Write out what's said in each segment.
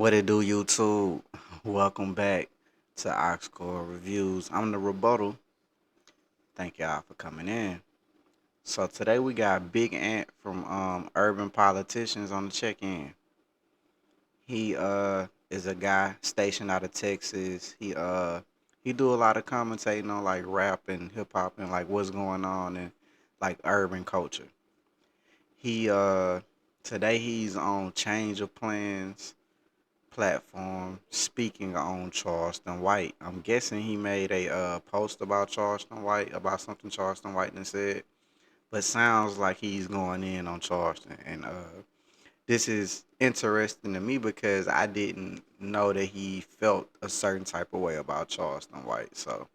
What it do, YouTube? Welcome back to Oxcore Reviews. I'm the Rebuttal. Thank y'all for coming in. So today we got Big Ant from Urban Politicians on the check-in. He is a guy stationed out of Texas. He do a lot of commentating on like rap and hip hop and like what's going on in like urban culture. He today he's on Change of Plans platform speaking on Charleston White. I'm guessing he made a post about Charleston White, about something Charleston White done said, but sounds like he's going in on Charleston. And this is interesting to me because I didn't know that he felt a certain type of way about Charleston White. So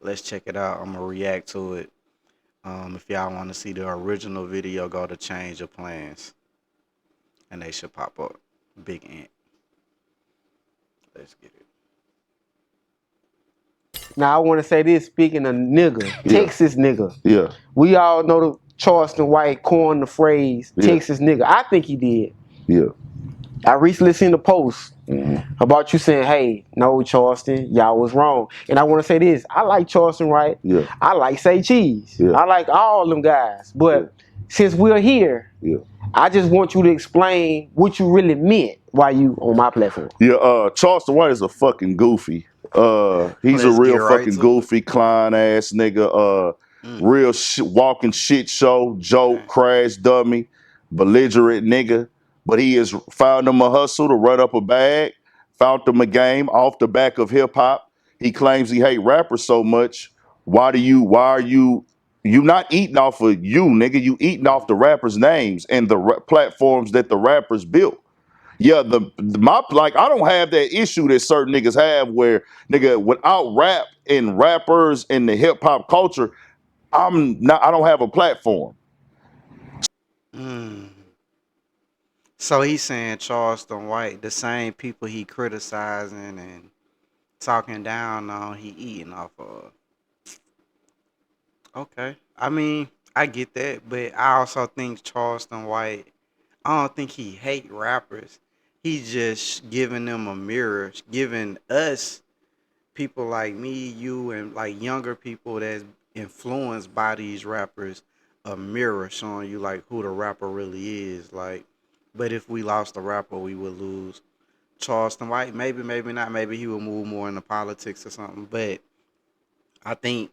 let's check it out. I'm gonna react to it. If y'all want to see the original video, go to Change Your Plans, and they should pop up. Big Ant. Let's get it. Now I want to say this. Speaking of nigga, Yeah. Texas nigga. Yeah. We all know the Charleston White coined the phrase Yeah. Texas nigga. I think he did. Yeah. I recently seen a post about you saying, "Hey, no, Charleston, y'all was wrong." And I want to say this: I like Charleston White. Yeah. I like Say Cheese. Yeah. I like all them guys. But since we're here, Yeah. I just want you to explain what you really meant while you on my platform. Yeah. Charleston White is a fucking goofy. He's a Let's real get right fucking to goofy, clown ass nigga. Real walking shit show, joke, crash dummy, belligerent nigga. But he has found him a hustle to run up a bag, found him a game off the back of hip hop. He claims he hate rappers so much. Why are you not eating off of you, nigga? You eating off the rappers' names and the platforms that the rappers built. Yeah, I don't have that issue that certain niggas have where nigga without rap and rappers and the hip hop culture, I don't have a platform. Mm. So he's saying Charleston White, the same people he criticizing and talking down on, he eating off of. Okay. I mean, I get that, but I also think Charleston White, I don't think he hate rappers. He's just giving them a mirror, giving us people like me, you, and like younger people that's influenced by these rappers a mirror showing you like who the rapper really is. Like, but if we lost the rapper, we would lose Charleston White. Maybe, maybe not. Maybe he would move more into politics or something. But I think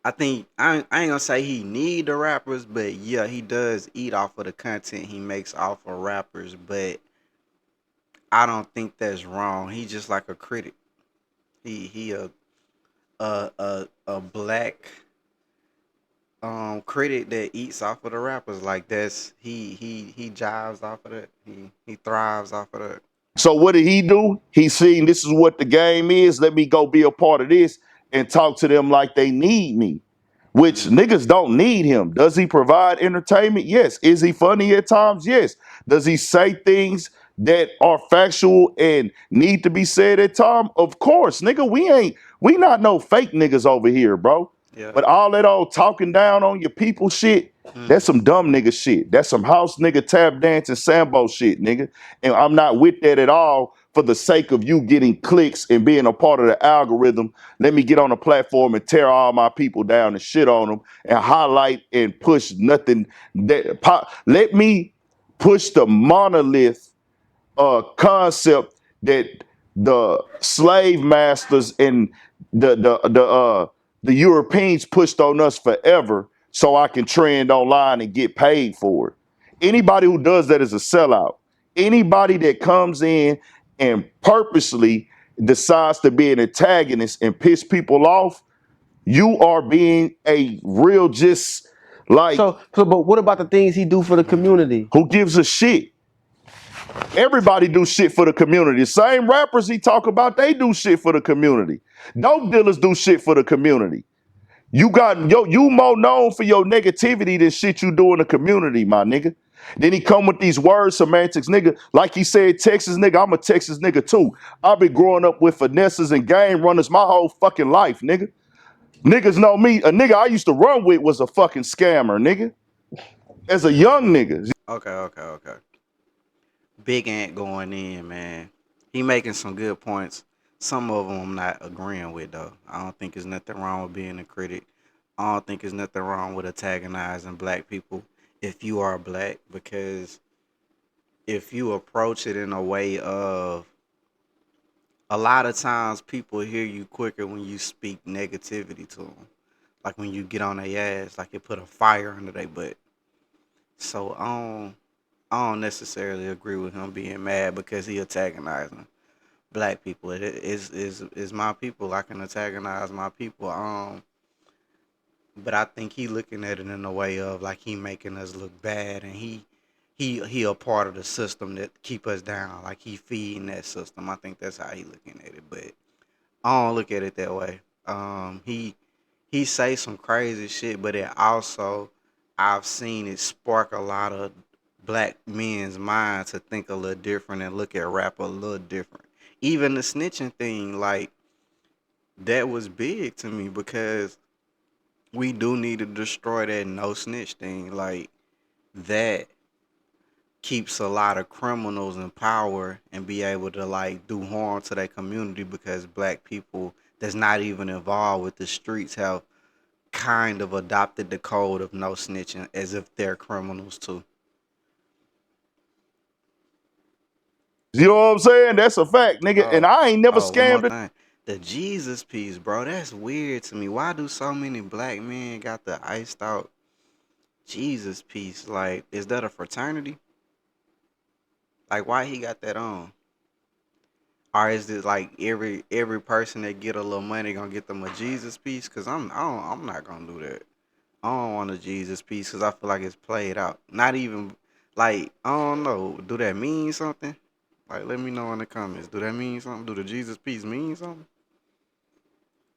I ain't gonna say he need the rappers, but yeah, he does eat off of the content he makes off of rappers. But I don't think that's wrong. He's just like a critic. He a black critic that eats off of the rappers. Like that's he jives off of that. He thrives off of that. So what did he do? He seen this is what the game is. Let me go be a part of this and talk to them like they need me. Which niggas don't need him. Does he provide entertainment? Yes. Is he funny at times? Yes. Does he say things that are factual and need to be said at times? Of course, nigga. We not no fake niggas over here, bro. Yeah. But all that old talking down on your people shit, that's some dumb nigga shit. That's some house nigga tap dancing Sambo shit, nigga. And I'm not with that at all for the sake of you getting clicks and being a part of the algorithm. Let me get on a platform and tear all my people down and shit on them and highlight and push nothing. Let me push the monolith concept that the slave masters and the Europeans pushed on us forever, so I can trend online and get paid for it. Anybody who does that is a sellout. Anybody that comes in and purposely decides to be an antagonist and piss people off, you are being a real just like. But what about the things he do for the community? Who gives a shit? Everybody do shit for the community. The same rappers he talk about, they do shit for the community. Dope dealers do shit for the community. You more known for your negativity than shit you do in the community, my nigga. Then he come with these word semantics, nigga. Like he said, Texas nigga, I'm a Texas nigga too. I've been growing up with finesses and game runners my whole fucking life, nigga. Niggas know me. A nigga I used to run with was a fucking scammer, nigga. As a young nigga. Okay. Big Ant going in, man. He making some good points. Some of them I'm not agreeing with though. I don't think there's nothing wrong with being a critic. I don't think there's nothing wrong with antagonizing black people if you are black, because if you approach it in a way of, a lot of times people hear you quicker when you speak negativity to them. Like when you get on their ass, like it put a fire under their butt. So I don't necessarily agree with him being mad because he antagonizing black people. It is my people. I can antagonize my people. But I think he looking at it in a way of like he making us look bad, and he a part of the system that keep us down. Like he feeding that system. I think that's how he looking at it. But I don't look at it that way. He say some crazy shit, but it also, I've seen it spark a lot of black men's mind to think a little different and look at rap a little different. Even the snitching thing, like that was big to me because we do need to destroy that no snitch thing. Like that keeps a lot of criminals in power and be able to like do harm to their community, because black people that's not even involved with the streets have kind of adopted the code of no snitching as if they're criminals too. You know what I'm saying? That's a fact, nigga. And Oh, I ain't never one more scammed it. thing. The Jesus piece, bro, that's weird to me. Why do so many black men got the iced out Jesus piece? Like, is that a fraternity? Like, why he got that on? Or is it like every person that get a little money gonna get them a Jesus piece? Cause I'm not gonna do that. I don't want a Jesus piece because I feel like it's played out. Not even like, I don't know. Do that mean something? Like, let me know in the comments. Do that mean something? Do the Jesus piece mean something?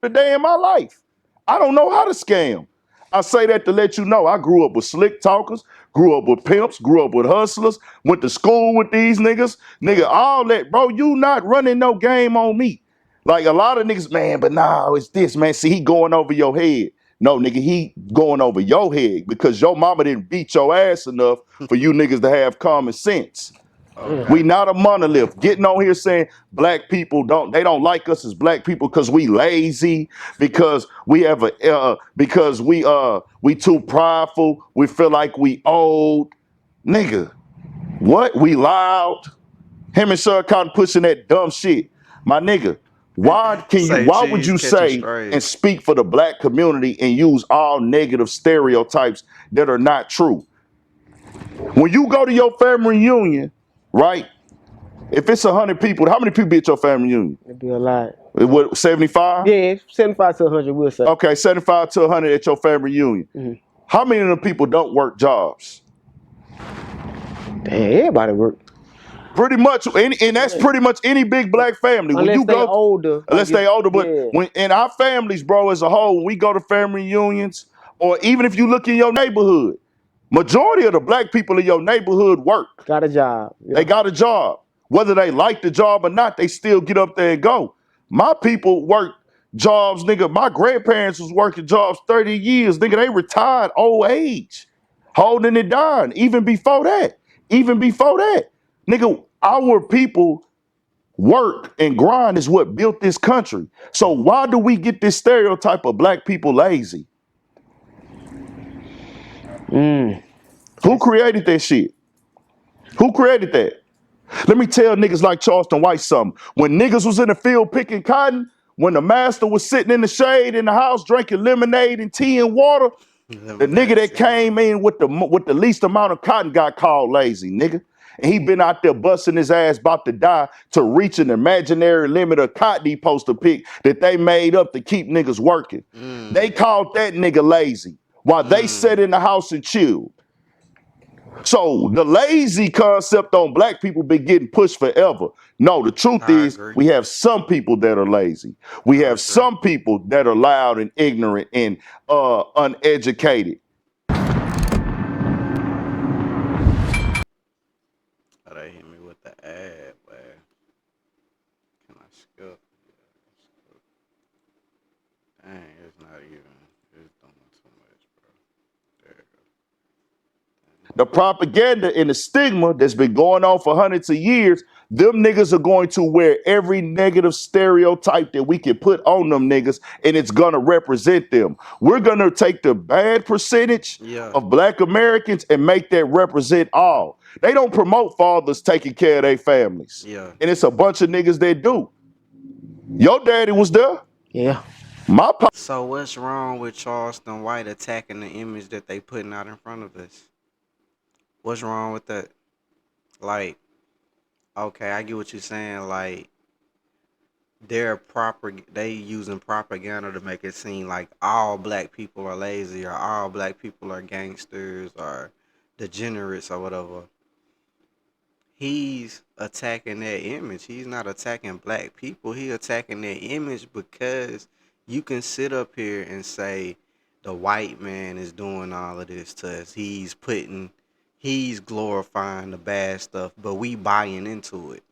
A day in my life. I don't know how to scam. I say that to let you know I grew up with slick talkers, grew up with pimps, grew up with hustlers, went to school with these niggas. Nigga, Yeah. all that, bro, you not running no game on me. Like a lot of niggas, man, but nah, it's this, man. See, he going over your head. No, nigga, he going over your head because your mama didn't beat your ass enough for you niggas to have common sense. Mm. We Okay. not a monolith. Getting on here saying black people don't like us as black people because we lazy, because we have because we too prideful. We feel like we old, nigga. What? We loud. Him and Sir Cotton pushing that dumb shit, my nigga. Say Why would cheese, you catch 'em say straight. and speak for the black community and use all negative stereotypes that are not true? When you go to your family reunion, right? If it's 100 people, how many people be at your family reunion? It'd be a lot. What, 75? Yeah, 75 to 100, we'll say. Okay, 75 to 100 at your family reunion. Mhm. How many of the people don't work jobs? Damn, everybody work. Pretty much, and that's Unless, pretty much any big black family. When unless you they go, older, like let's if stay older, but yeah, when in our families, bro, as a whole, when we go to family reunions, or even if you look in your neighborhood, majority of the black people in your neighborhood work. got a job. They Yeah, got a job. Whether they like the job or not, they still get up there and go. My people work jobs, nigga. My grandparents was working jobs 30 years, nigga. They retired old age, holding it down. Even before that, nigga, our people work and grind is what built this country. So why do we get this stereotype of black people lazy? mm. Who created that shit? Who created that? Let me tell niggas like Charleston White something. When niggas was in the field picking cotton, when the master was sitting in the shade in the house drinking lemonade and tea and water, the nigga Lemonade that tea, water. came in with the least amount of cotton got called lazy, nigga. And he been out there busting his ass about to die to reach an imaginary limit of cotton he supposed to pick that they made up to keep niggas working. They Mm, called that nigga lazy while they sat mm. in the house and chilled. So the lazy concept on black people been getting pushed forever. No, the truth I is agree. we have some people that are lazy. We I have agree. some people that are loud and ignorant and uneducated. Oh, they hit me with the ad, man. Can I skip? Dang, it's not even. It's doing too much, bro. There you go. The propaganda and the stigma that's been going on for hundreds of years, them niggas are going to wear every negative stereotype that we can put on them niggas, and it's gonna represent them. We're gonna take the bad percentage Yeah, of black Americans and make that represent all. They don't promote fathers taking care of their families. yeah. And it's a bunch of niggas that do. Your daddy was there. Yeah. My So what's wrong with Charleston White attacking the image that they putting out in front of us? What's wrong with that? Like, okay, I get what you're saying. Like, they using propaganda to make it seem like all black people are lazy or all black people are gangsters or degenerates or whatever. He's attacking that image. He's not attacking black people. He attacking that image because you can sit up here and say the white man is doing all of this to us. He's glorifying the bad stuff, but we buying into it.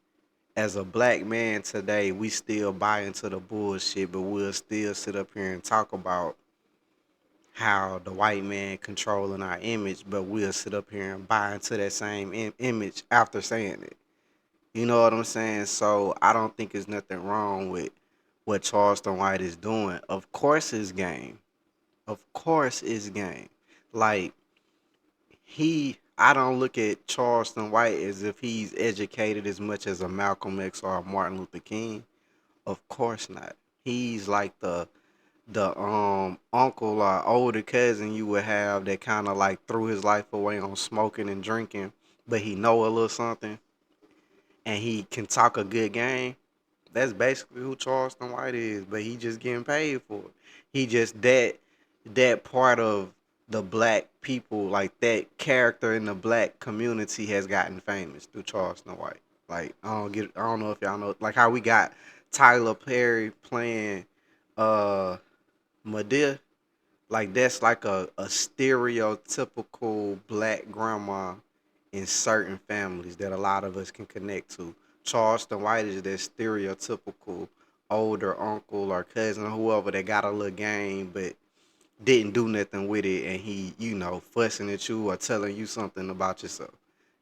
As a black man today, we still buy into the bullshit, but we'll still sit up here and talk about how the white man controlling our image, but we'll sit up here and buy into that same image after saying it. You know what I'm saying? So I don't think there's nothing wrong with what Charleston White is doing. Of course it's game. Of course it's game. Like I don't look at Charleston White as if he's educated as much as a Malcolm X or a Martin Luther King. Of course not. He's like the uncle or older cousin you would have that kind of like threw his life away on smoking and drinking, but he know a little something and he can talk a good game. That's basically who Charleston White is, but he just getting paid for it. He just that part of the black people, like that character in the black community has gotten famous through Charleston White. Like I don't know if y'all know like how we got Tyler Perry playing uh Medea. Like that's like a stereotypical black grandma in certain families that a lot of us can connect to. Charleston White is that stereotypical older uncle or cousin or whoever that got a little game but didn't do nothing with it and he, fussing at you or telling you something about yourself.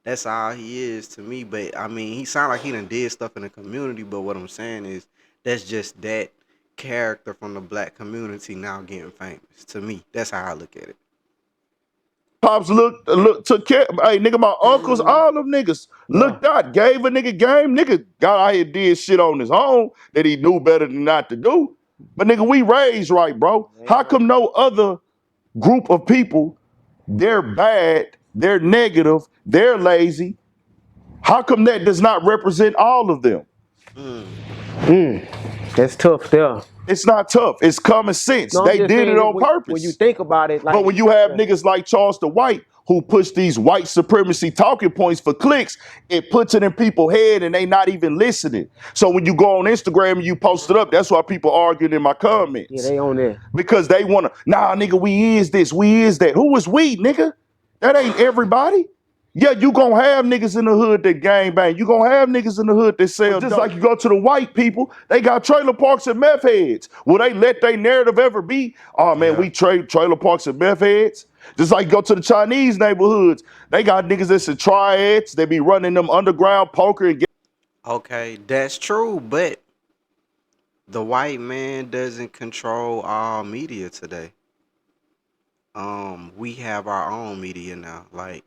That's all he is to me. But I mean he sound like he done did stuff in the community, but what I'm saying is that's just that character from the black community now getting famous. To me, that's how I look at it. pops took care. Hey, nigga, my uncles, all them niggas Yeah. looked out, gave a nigga game. Nigga got out here did shit on his own that he knew better than not to do. But nigga, we raised right, bro. How come no other group of people, they're bad, they're negative, they're lazy? How come that does not represent all of them? That's tough there. It's not tough. It's common sense. No, I'm They just did it saying on when you purpose. think about it, But like when you have yeah. niggas like Charleston White who push these white supremacy talking points for clicks, it puts it in people's head and they not even listening. So when you go on Instagram and you post it up, that's why people arguing in my Yeah, comments. they on there. Because they want to, nah, nigga, we is this, we is that. Who is we, nigga? That ain't everybody. Yeah, you gonna have niggas in the hood that gang bang. You gonna have niggas in the hood that sell just dope. Like you go to the white people, they got trailer parks and meth heads. Will they let their narrative ever be, oh man, Yeah. we trade trailer parks and meth heads? Just like you go to the Chinese neighborhoods, they got niggas that's in triads. They be running them underground poker and Okay, that's true, but the white man doesn't control all media today. We have our own media now. Like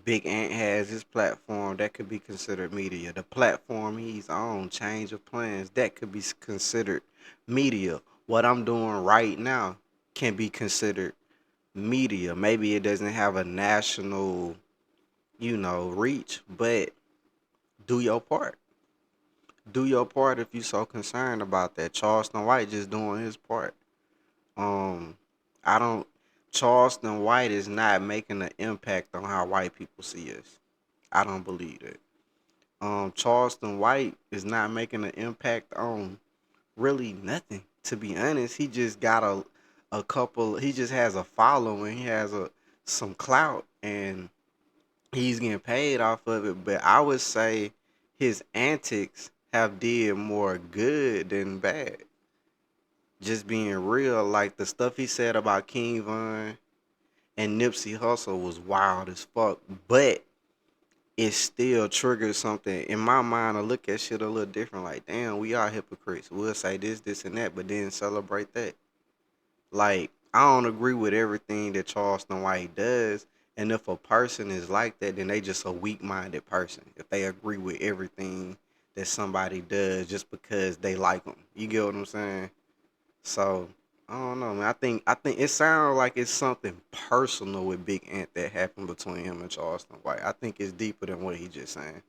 Big Ant has his platform that could be considered media. The platform he's on, Change of Plans, that could be considered media. What I'm doing right now can be considered media. Maybe it doesn't have a national, reach, but do your part. Do your part if you so concerned about that. Charleston White just doing his part. Um, I don't. Charleston White is not making an impact on how white people see us. I don't believe that. Charleston White is not making an impact on really nothing. To be honest, he just got a couple. He just has a following. He has some clout, and he's getting paid off of it. But I would say his antics have did more good than bad. Just being real, like the stuff he said about King Von, and Nipsey Hussle was wild as fuck, but it still triggers something in my mind. I look at shit a little different. Like, damn, we are hypocrites. We'll say this, and that, but then celebrate that. Like, I don't agree with everything that Charleston White does. And if a person is like that, then they just a weak-minded person. If they agree with everything that somebody does just because they like them, you get what I'm saying? So I don't know, man. I think it sounds like it's something personal with Big Ant that happened between him and Charleston White. I think it's deeper than what he just saying.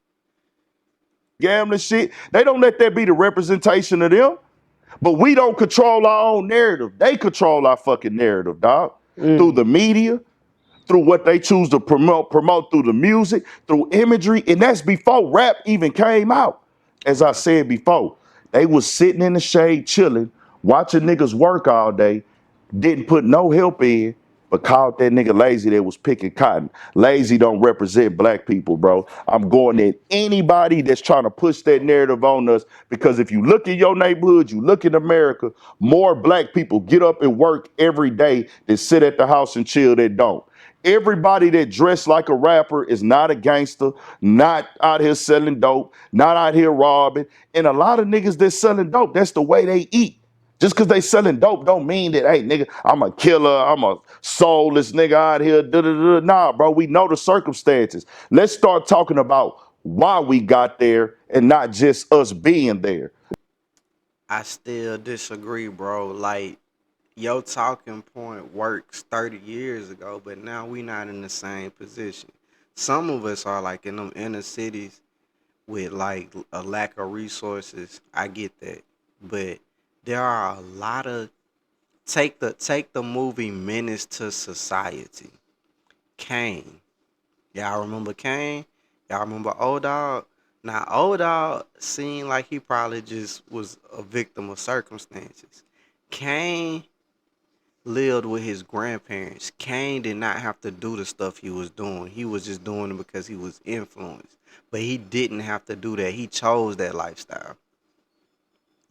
Gambling shit. They don't let that be the representation of them. But we don't control our own narrative. They control our fucking narrative, dog. Through the media, through what they choose to promote through the music, through imagery, and that's before rap even came out. As I Okay. said before, they was sitting in the shade chilling, watching niggas work all day, didn't put no help in, but called that nigga lazy that was picking cotton. Lazy don't represent black people, bro. I'm going at anybody that's trying to push that narrative on us, because if you look in your neighborhood, you look in America, more black people get up and work every day than sit at the house and chill that don't. Everybody that dressed like a rapper is not a gangster, not out here selling dope, not out here robbing. And a lot of niggas that's selling dope, that's the way they eat. Just because they selling dope don't mean that, hey, nigga, I'm a killer, I'm a soulless nigga out here. Nah, bro, we know the circumstances. Let's start talking about why we got there and not just us being there. I still disagree, bro. Like, your talking point works 30 years ago, but now we not in the same position. Some of us are like in them inner cities with like a lack of resources. I get that. But there are a lot of take the movie Menace to Society. Kane. Y'all remember Kane? Y'all remember Old Dog? Now Old Dog seemed like he probably just was a victim of circumstances. Kane lived with his grandparents. Kane did not have to do the stuff he was doing. He was just doing it because he was influenced. But he didn't have to do that. He chose that lifestyle.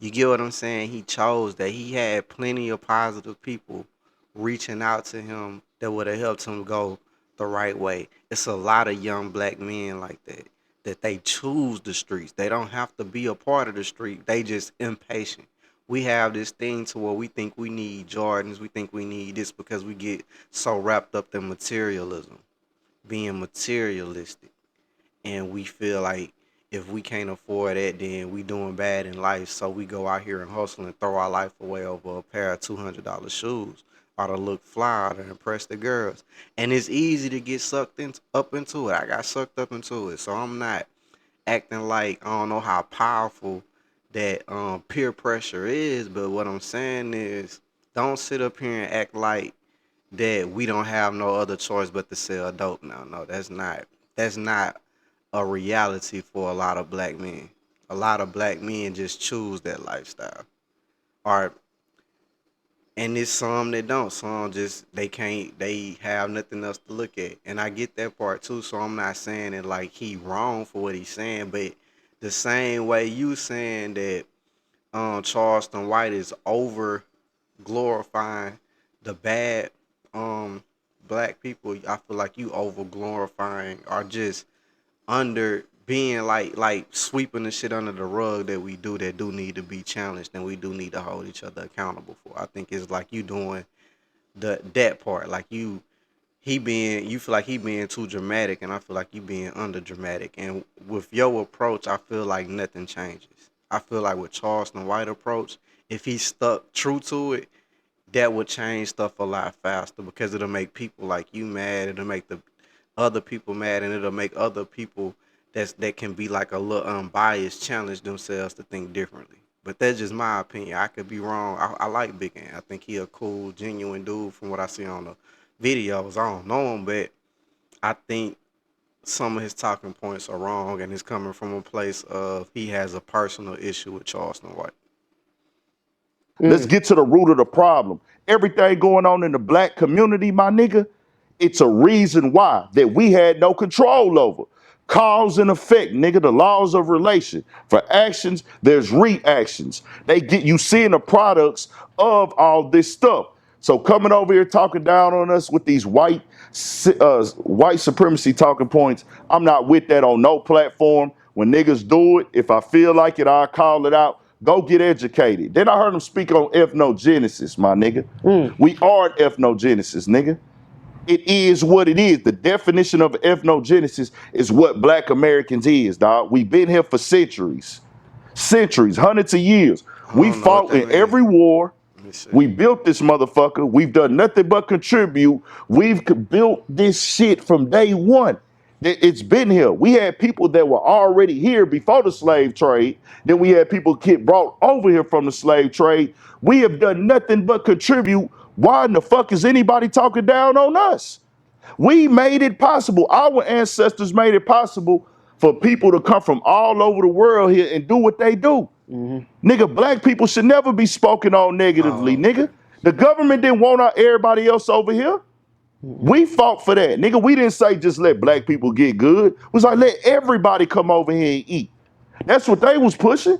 You get what I'm saying? He chose that. He had plenty of positive people reaching out to him that would have helped him go the right way. It's a lot of young black men like that. That they choose the streets. They don't have to be a part of the street. They just impatient. We have this thing to where we think we need Jordans. We think we need this because we get so wrapped up in materialism, being materialistic, and we feel like if we can't afford that, then we doing bad in life. So we go out here and hustle and throw our life away over a pair of $200 shoes or to look fly or to impress the girls. And it's easy to get up into it. I got sucked up into it, so I'm not acting like I don't know how powerful that peer pressure is. But what I'm saying is, don't sit up here and act like that we don't have no other choice but to sell dope now. No, that's not a reality for a lot of black men. A lot of black men just choose that lifestyle. Or and it's some that don't. Some just they have nothing else to look at. And I get that part too. So I'm not saying it like he wrong for what he's saying, but the same way you saying that Charleston White is over glorifying the bad um black people, I feel like you over glorifying or just under being like sweeping the shit under the rug that we do that do need to be challenged and we do need to hold each other accountable for. I think it's like you doing that part. Like you feel like he being too dramatic and I feel like you being under dramatic. And with your approach, I feel like nothing changes. I feel like with Charleston White approach, if he stuck true to it, that would change stuff a lot faster because it'll make people like you mad. It'll make the other people mad, and it'll make other people that can be like a little unbiased challenge themselves to think differently. But that's just my opinion. I could be wrong. I like Big Ant. I think he a cool, genuine dude from what I see on the videos. I don't know him, but I think some of his talking points are wrong, and it's coming from a place of he has a personal issue with Charleston White. Let's get to the root of the problem. Everything going on in the black community, my nigga, it's a reason why that we had no control over. Cause and effect, nigga, the laws of relation. For actions, there's reactions. They get you seeing the products of all this stuff. So coming over here talking down on us with these white supremacy talking points, I'm not with that on no platform. When niggas do it, if I feel like it, I'll call it out. Go get educated. Then I heard him speak on ethnogenesis, my nigga. We are ethnogenesis, nigga. It is what it is. The definition of ethnogenesis is what Black Americans is, dog. We've been here for centuries, hundreds of years. I We don't know what fought that in means. every war. Let me see. We built this motherfucker. We've done nothing but contribute. We've built this shit from day one. It's been here. We had people that were already here before the slave trade. Then we had people get brought over here from the slave trade. We have done nothing but contribute. Why in the fuck is anybody talking down on us? We made it possible. Our ancestors made it possible for people to come from all over the world here and do what they do. Nigga, black people should never be spoken on negatively, Oh, okay. nigga. The government didn't want everybody else over here. We fought for that, nigga. We didn't say just let black people get good. We was like, let everybody come over here and eat. That's what they was pushing.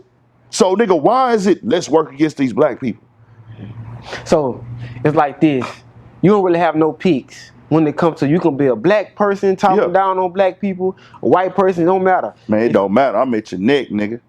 So, nigga, why is it let's work against these black people? So it's like this. You don't really have no peaks when it comes to you can be a black person talking Yeah. down on black people, a white person, it don't matter. Man, it don't matter. I'm at your neck, nigga.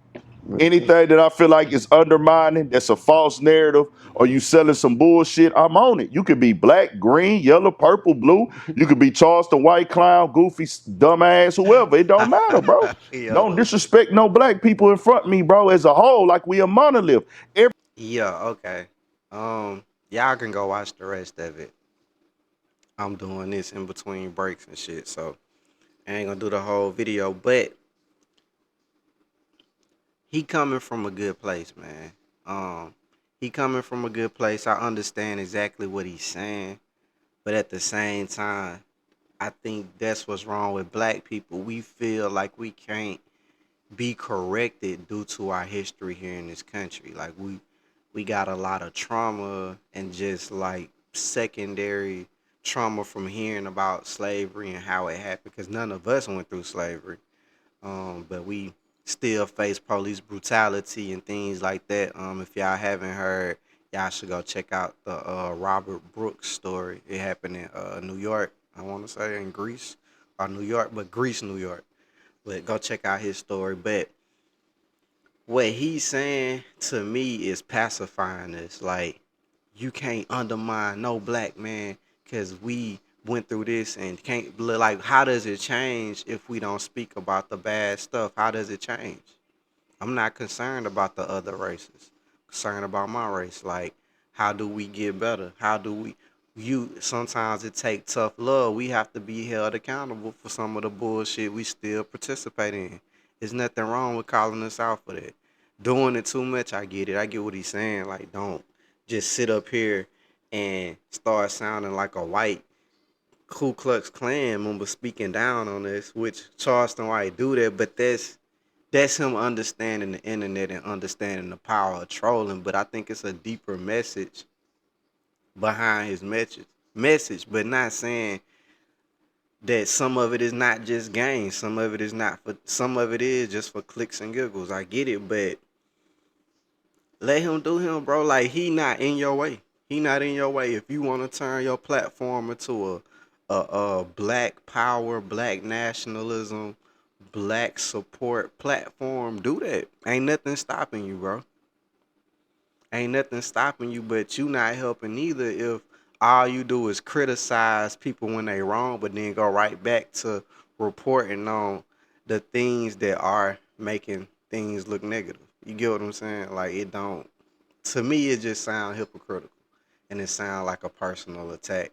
Anything that I feel like is undermining, that's a false narrative, or you selling some bullshit, I'm on it. You could be black, green, yellow, purple, blue. You could be Charleston white clown, goofy, dumbass, whoever. It don't matter, bro. Don't Yo. disrespect no black people in front of me, bro, as a whole, like we a monolith. Yeah, okay. Y'all can go watch the rest of it. I'm doing this in between breaks and shit, so I ain't gonna do the whole video, but he coming from a good place, man. He coming from a good place. I understand exactly what he's saying, but at the same time, I think that's what's wrong with black people. We feel like we can't be corrected due to our history here in this country. Like we got a lot of trauma and just like secondary trauma from hearing about slavery and how it happened because none of us went through slavery. But we still face police brutality and things like that. If y'all haven't heard, y'all should go check out the Robert Brooks story. It happened in New York. I want to say in Greece or New York, but Greece, New York. But go check out his story. But what he's saying to me is pacifying us. Like, you can't undermine no black man because we went through this and can't, like, how does it change if we don't speak about the bad stuff? How does it change? I'm not concerned about the other races. I'm concerned about my race. Like, how do we get better? How do we sometimes it takes tough love. We have to be held accountable for some of the bullshit we still participate in. There's nothing wrong with calling us out for that. Doing it too much, I get it. I get what he's saying. Like, don't just sit up here and start sounding like a white Ku Klux Klan member speaking down on this, which Charleston White do that, but that's him understanding the internet and understanding the power of trolling. But I think it's a deeper message behind his message, but not saying that some of it is not just gain. Some of it is not for some of it is just for clicks and giggles. I get it, but let him do him, bro. Like, he not in your way. He not in your way. If you want to turn your platform into a black power, black nationalism, black support platform, do that. Ain't nothing stopping you, bro. Ain't nothing stopping you, but you not helping either if all you do is criticize people when they wrong, but then go right back to reporting on the things that are making things look negative. You get what I'm saying? Like, it don't, to me, it just sound hypocritical and it sound like a personal attack,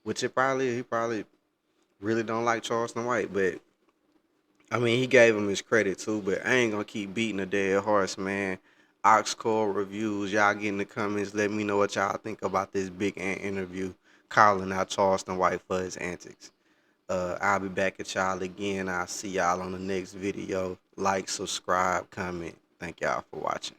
which he probably really don't like Charleston White, but I mean, he gave him his credit too, but I ain't gonna keep beating a dead horse, man. Oxcore reviews, y'all get in the comments. Let me know what y'all think about this Big Ant interview calling out Charleston White for his antics. I'll be back at y'all again. I'll see y'all on the next video. Like, subscribe, comment. Thank y'all for watching.